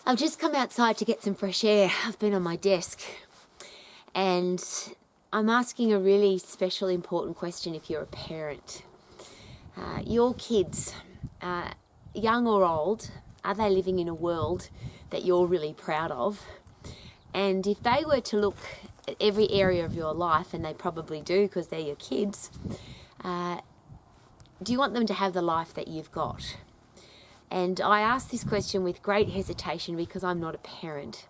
I've just come outside to get some fresh air. I've been on my desk and I'm asking a really special, important question if you're a parent. Your kids, young or old, are they living in a world that you're really proud of? And if they were to look at every area of your life, and they probably do because they're your kids, do you want them to have the life that you've got? And I ask this question with great hesitation because I'm not a parent.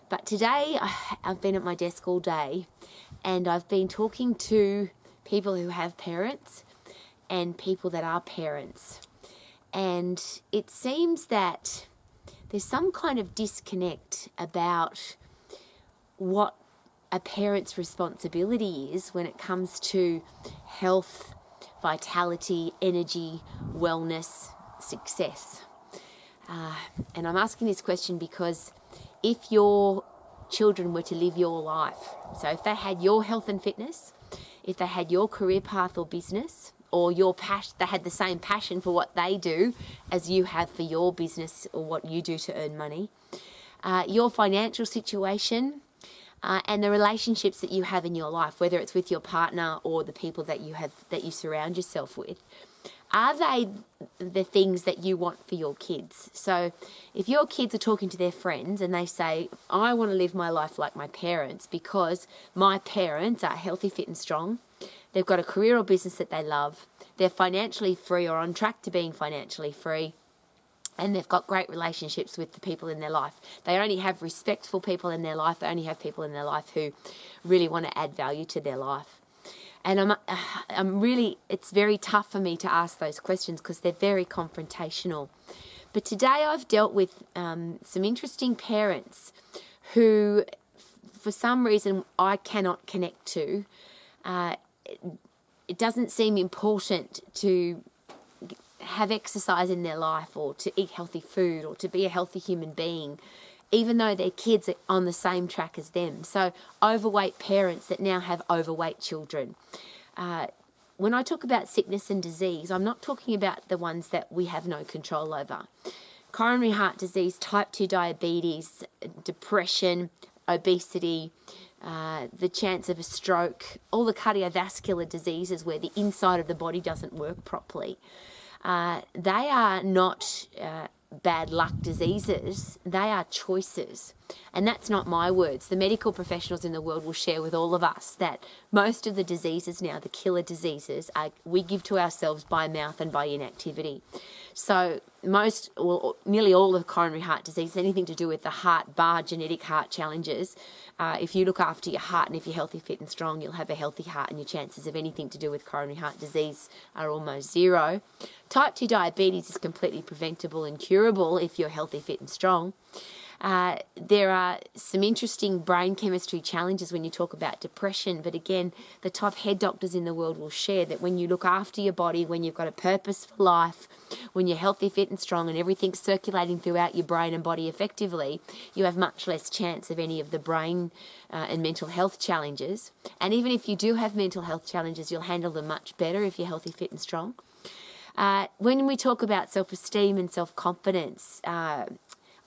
But today I've been at my desk all day and I've been talking to people who have parents and people that are parents. And it seems that there's some kind of disconnect about what a parent's responsibility is when it comes to health, vitality, energy, wellness, success. And I'm asking this question because if your children were to live your life, so if they had your health and fitness, if they had your career path or business, or they had the same passion for what they do as you have for your business or what you do to earn money, your financial situation, and the relationships that you have in your life, whether it's with your partner or the people that you surround yourself with, are they the things that you want for your kids? So if your kids are talking to their friends and they say, I want to live my life like my parents because my parents are healthy, fit and strong, they've got a career or business that they love, they're financially free or on track to being financially free, and they've got great relationships with the people in their life. They only have respectful people in their life. They only have people in their life who really want to add value to their life. And it's very tough for me to ask those questions because they're very confrontational. But today I've dealt with some interesting parents who, for some reason, I cannot connect to. It doesn't seem important to have exercise in their life or to eat healthy food or to be a healthy human being, even though their kids are on the same track as them. So overweight parents that now have overweight children. When I talk about sickness and disease, I'm not talking about the ones that we have no control over. Coronary heart disease, type 2 diabetes, depression, obesity, the chance of a stroke, all the cardiovascular diseases where the inside of the body doesn't work properly. They are not bad luck diseases, they are choices. And that's not my words. The medical professionals in the world will share with all of us that most of the diseases now, the killer diseases, we give to ourselves by mouth and by inactivity. So nearly all of coronary heart disease, anything to do with the heart, genetic heart challenges, if you look after your heart and if you're healthy, fit and strong, you'll have a healthy heart and your chances of anything to do with coronary heart disease are almost zero. Type 2 diabetes is completely preventable and curable if you're healthy, fit and strong. There are some interesting brain chemistry challenges when you talk about depression, but again, the top head doctors in the world will share that when you look after your body, when you've got a purpose for life, when you're healthy, fit and strong and everything's circulating throughout your brain and body effectively, you have much less chance of any of the brain and mental health challenges. And even if you do have mental health challenges, you'll handle them much better if you're healthy, fit and strong. When we talk about self-esteem and self-confidence,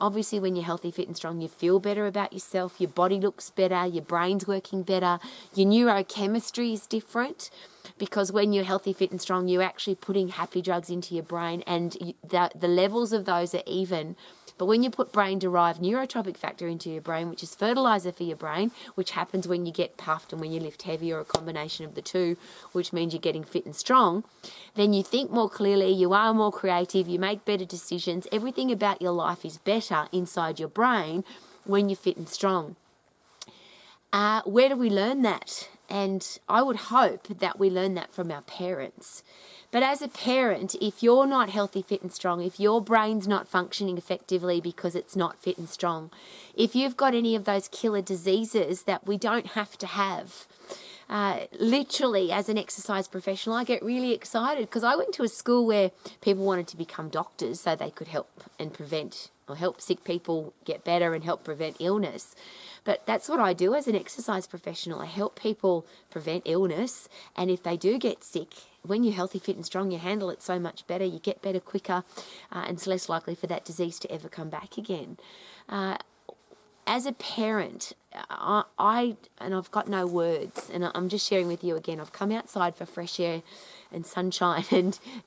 obviously, when you're healthy, fit and strong, you feel better about yourself, your body looks better, your brain's working better, your neurochemistry is different because when you're healthy, fit and strong, you're actually putting happy drugs into your brain and the levels of those are even. But when you put brain-derived neurotropic factor into your brain, which is fertilizer for your brain, which happens when you get puffed and when you lift heavy or a combination of the two, which means you're getting fit and strong, then you think more clearly, you are more creative, you make better decisions. Everything about your life is better inside your brain when you're fit and strong. Where do we learn that? And I would hope that we learn that from our parents. But as a parent, if you're not healthy, fit and strong, if your brain's not functioning effectively because it's not fit and strong, if you've got any of those killer diseases that we don't have to have, literally as an exercise professional, I get really excited because I went to a school where people wanted to become doctors so they could help and prevent or help sick people get better and help prevent illness. But that's what I do as an exercise professional. I help people prevent illness, and if they do get sick, when you're healthy, fit and strong, you handle it so much better, you get better quicker, and it's less likely for that disease to ever come back again. As a parent, I've got no words, and I'm just sharing with you again. I've come outside for fresh air and sunshine,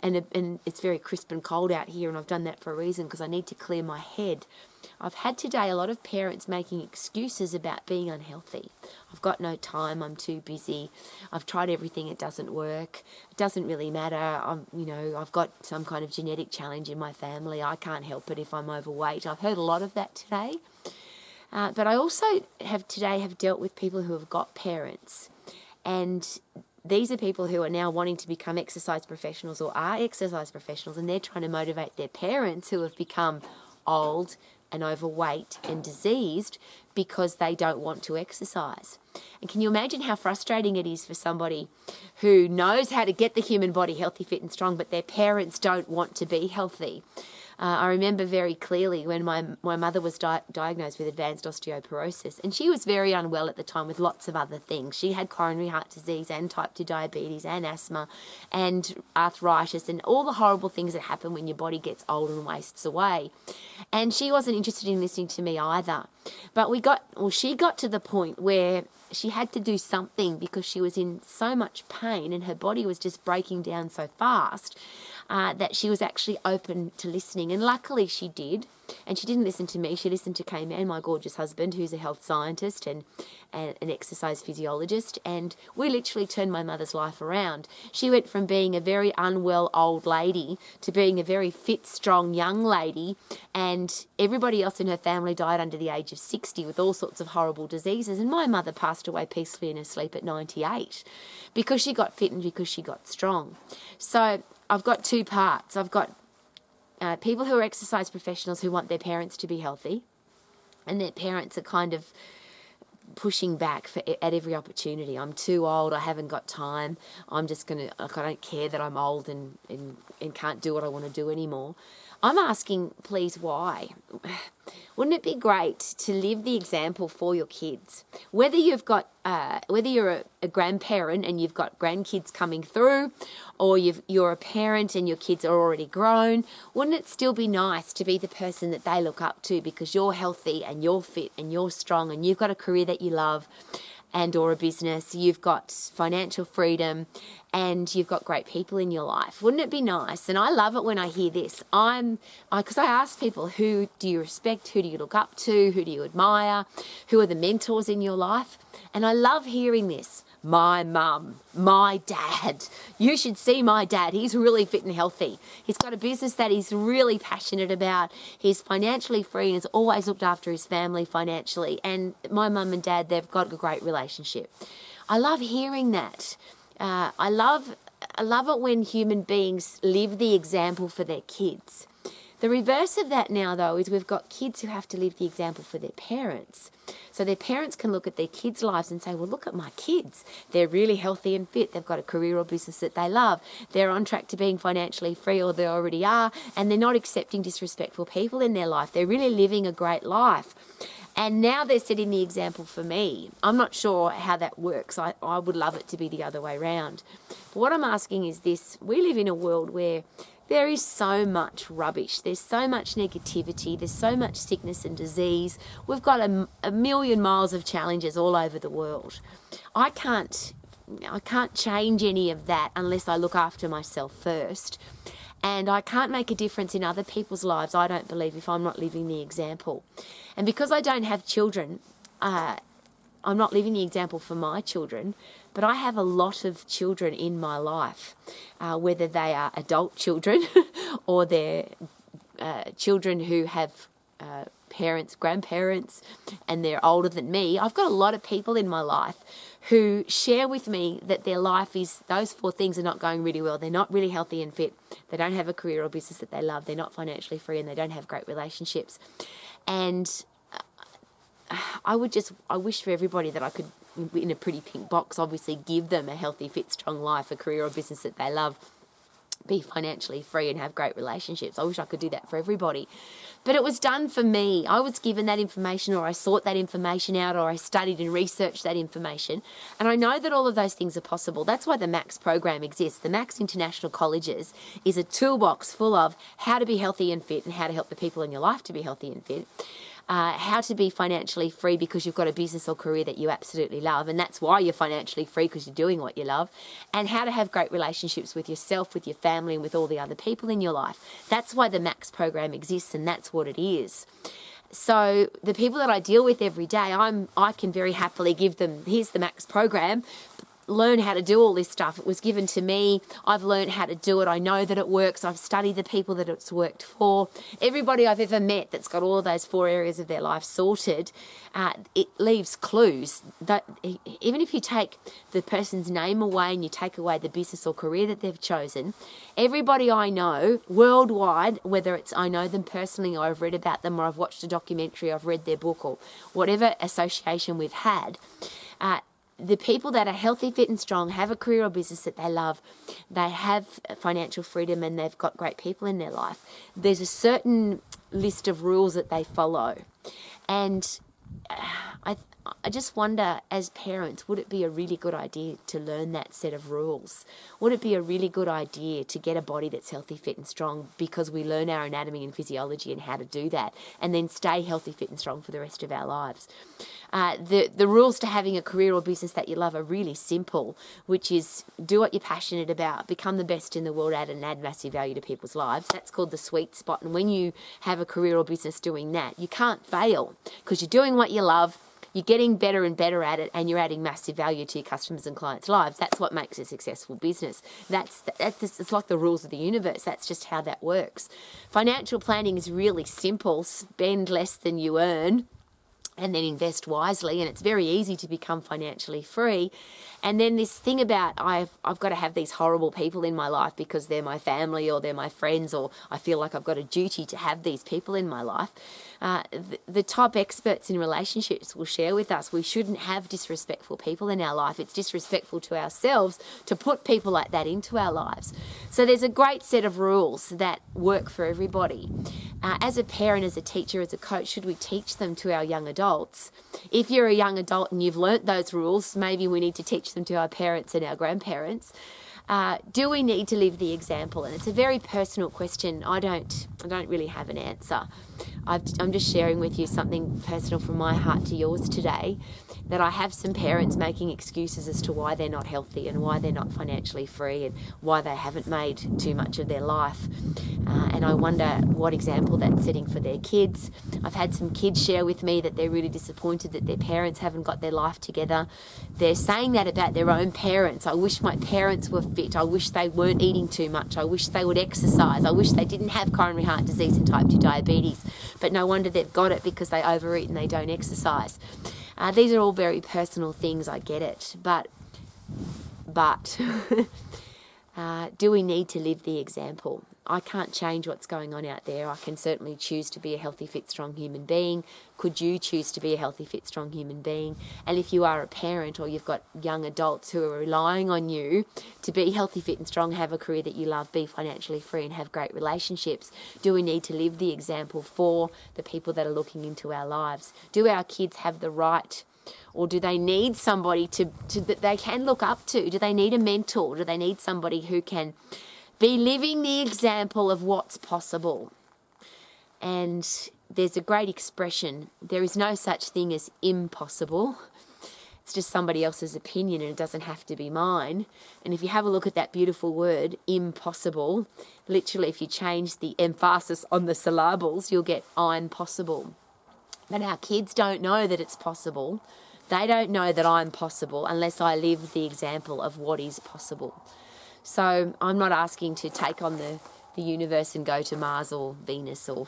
and it's very crisp and cold out here, and I've done that for a reason, because I need to clear my head. I've had today a lot of parents making excuses about being unhealthy. I've got no time, I'm too busy, I've tried everything, it doesn't work, it doesn't really matter, I've got some kind of genetic challenge in my family, I can't help it if I'm overweight. I've heard a lot of that today. But I also have dealt with people who have got parents, and these are people who are now wanting to become exercise professionals or are exercise professionals, and they're trying to motivate their parents who have become old and overweight and diseased because they don't want to exercise. And can you imagine how frustrating it is for somebody who knows how to get the human body healthy, fit and strong, but their parents don't want to be healthy? I remember very clearly when my mother was diagnosed with advanced osteoporosis, and she was very unwell at the time with lots of other things. She had coronary heart disease and type 2 diabetes and asthma and arthritis and all the horrible things that happen when your body gets old and wastes away. And she wasn't interested in listening to me either. But she got to the point where she had to do something because she was in so much pain and her body was just breaking down so fast that she was actually open to listening. And luckily she did. And she didn't listen to me. She listened to K-Man, my gorgeous husband, who's a health scientist and an exercise physiologist. And we literally turned my mother's life around. She went from being a very unwell old lady to being a very fit, strong young lady. And everybody else in her family died under the age of 60 with all sorts of horrible diseases. And my mother passed away peacefully in her sleep at 98 because she got fit and because she got strong. So I've got two parts. I've got people who are exercise professionals who want their parents to be healthy, and their parents are kind of pushing back at every opportunity. I'm too old, I haven't got time, I don't care that I'm old and can't do what I want to do anymore. I'm asking, please, why? Wouldn't it be great to live the example for your kids? Whether you're a grandparent and you've got grandkids coming through, or you're a parent and your kids are already grown, wouldn't it still be nice to be the person that they look up to because you're healthy and you're fit and you're strong and you've got a career that you love and or a business, you've got financial freedom and you've got great people in your life? Wouldn't it be nice? And I love it when I hear this. Because I ask people, who do you respect? Who do you look up to? Who do you admire? Who are the mentors in your life? And I love hearing this. My mum, my dad. You should see my dad. He's really fit and healthy. He's got a business that he's really passionate about. He's financially free and has always looked after his family financially. And my mum and dad, they've got a great relationship. I love hearing that. I love it when human beings live the example for their kids. The reverse of that now, though, is we've got kids who have to live the example for their parents. So their parents can look at their kids' lives and say, well, look at my kids. They're really healthy and fit. They've got a career or business that they love. They're on track to being financially free, or they already are, and they're not accepting disrespectful people in their life. They're really living a great life. And now they're setting the example for me. I'm not sure how that works. I would love it to be the other way around. But what I'm asking is this. We live in a world where there is so much rubbish. There's so much negativity. There's so much sickness and disease. We've got a million miles of challenges all over the world. I can't change any of that unless I look after myself first. And I can't make a difference in other people's lives, I don't believe, if I'm not living the example. And because I don't have children, I'm not living the example for my children, but I have a lot of children in my life, whether they are adult children or they're children who have parents, grandparents, and they're older than me. I've got a lot of people in my life who share with me that their life is, those four things are not going really well. They're not really healthy and fit. They don't have a career or business that they love. They're not financially free, and they don't have great relationships. And I wish for everybody that I could, in a pretty pink box, obviously give them a healthy, fit, strong life, a career or business that they love. be financially free and have great relationships. I wish I could do that for everybody. But it was done for me. I was given that information, or I sought that information out, or I studied and researched that information. And I know that all of those things are possible. That's why the MAX program exists. The MAX International Colleges is a toolbox full of how to be healthy and fit and how to help the people in your life to be healthy and fit. How to be financially free because you've got a business or career that you absolutely love, and that's why you're financially free, because you're doing what you love, and how to have great relationships with yourself, with your family, and with all the other people in your life. That's why the MAX program exists, and that's what it is. So the people that I deal with every day, I can very happily give them, here's the MAX program, learn how to do all this stuff. It was given to me. I've learned how to do it. I know that it works. I've studied the people that it's worked for. Everybody I've ever met that's got all of those 4 areas of their life sorted, it leaves clues. That even if you take the person's name away and you take away the business or career that they've chosen, everybody I know worldwide, whether it's I know them personally or I've read about them or I've watched a documentary, I've read their book, or whatever association we've had, the people that are healthy, fit and strong, have a career or business that they love, they have financial freedom, and they've got great people in their life, there's a certain list of rules that they follow. And I just wonder, as parents, would it be a really good idea to learn that set of rules? Would it be a really good idea to get a body that's healthy, fit and strong, because we learn our anatomy and physiology and how to do that, and then stay healthy, fit and strong for the rest of our lives? The rules to having a career or business that you love are really simple, which is do what you're passionate about, become the best in the world at it, and add massive value to people's lives. That's called the sweet spot. And when you have a career or business doing that, you can't fail, because you're doing what you love, you're getting better and better at it, and you're adding massive value to your customers' and clients' lives. That's what makes a successful business. It's like the rules of the universe. That's just how that works. Financial planning is really simple. Spend less than you earn, and then invest wisely, and it's very easy to become financially free. And then this thing about I've got to have these horrible people in my life because they're my family or they're my friends, or I feel like I've got a duty to have these people in my life. The top experts in relationships will share with us we shouldn't have disrespectful people in our life. It's disrespectful to ourselves to put people like that into our lives. So there's a great set of rules that work for everybody. As a parent, as a teacher, as a coach, should we teach them to our young adults? If you're a young adult and you've learnt those rules, maybe we need to teach them to our parents and our grandparents. Do we need to live the example? And it's a very personal question. I don't really have an answer. I'm just sharing with you something personal from my heart to yours today, that I have some parents making excuses as to why they're not healthy and why they're not financially free and why they haven't made too much of their life. And I wonder what example that's setting for their kids. I've had some kids share with me that they're really disappointed that their parents haven't got their life together. They're saying that about their own parents. I wish my parents were fit. I wish they weren't eating too much. I wish they would exercise. I wish they didn't have coronary heart disease and type 2 diabetes. But no wonder they've got it, because they overeat and they don't exercise. These are all very personal things, I get it. But do we need to live the example? I can't change what's going on out there. I can certainly choose to be a healthy, fit, strong human being. Could you choose to be a healthy, fit, strong human being? And if you are a parent or you've got young adults who are relying on you to be healthy, fit and strong, have a career that you love, be financially free and have great relationships, do we need to live the example for the people that are looking into our lives? Do our kids have the right, or do they need somebody that they can look up to? Do they need a mentor? Do they need somebody who can be living the example of what's possible? And there's a great expression, there is no such thing as impossible. It's just somebody else's opinion, and it doesn't have to be mine. And if you have a look at that beautiful word, impossible, literally if you change the emphasis on the syllables, you'll get I'm possible. But our kids don't know that it's possible. They don't know that I'm possible unless I live the example of what is possible. So I'm not asking to take on the universe and go to Mars or Venus or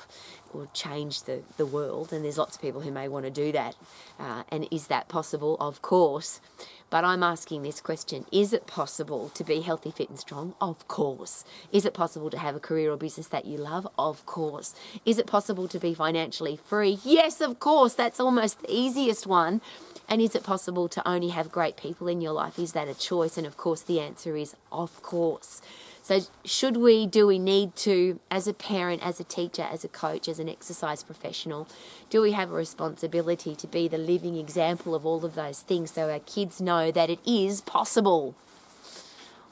change the world. And there's lots of people who may want to do that. And is that possible? Of course. But I'm asking this question, is it possible to be healthy, fit and strong? Of course. Is it possible to have a career or business that you love? Of course. Is it possible to be financially free? Yes, of course. That's almost the easiest one. And is it possible to only have great people in your life? Is that a choice? And of course the answer is of course. So should we, do we need to, as a parent, as a teacher, as a coach, as an exercise professional, do we have a responsibility to be the living example of all of those things so our kids know that it is possible?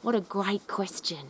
What a great question.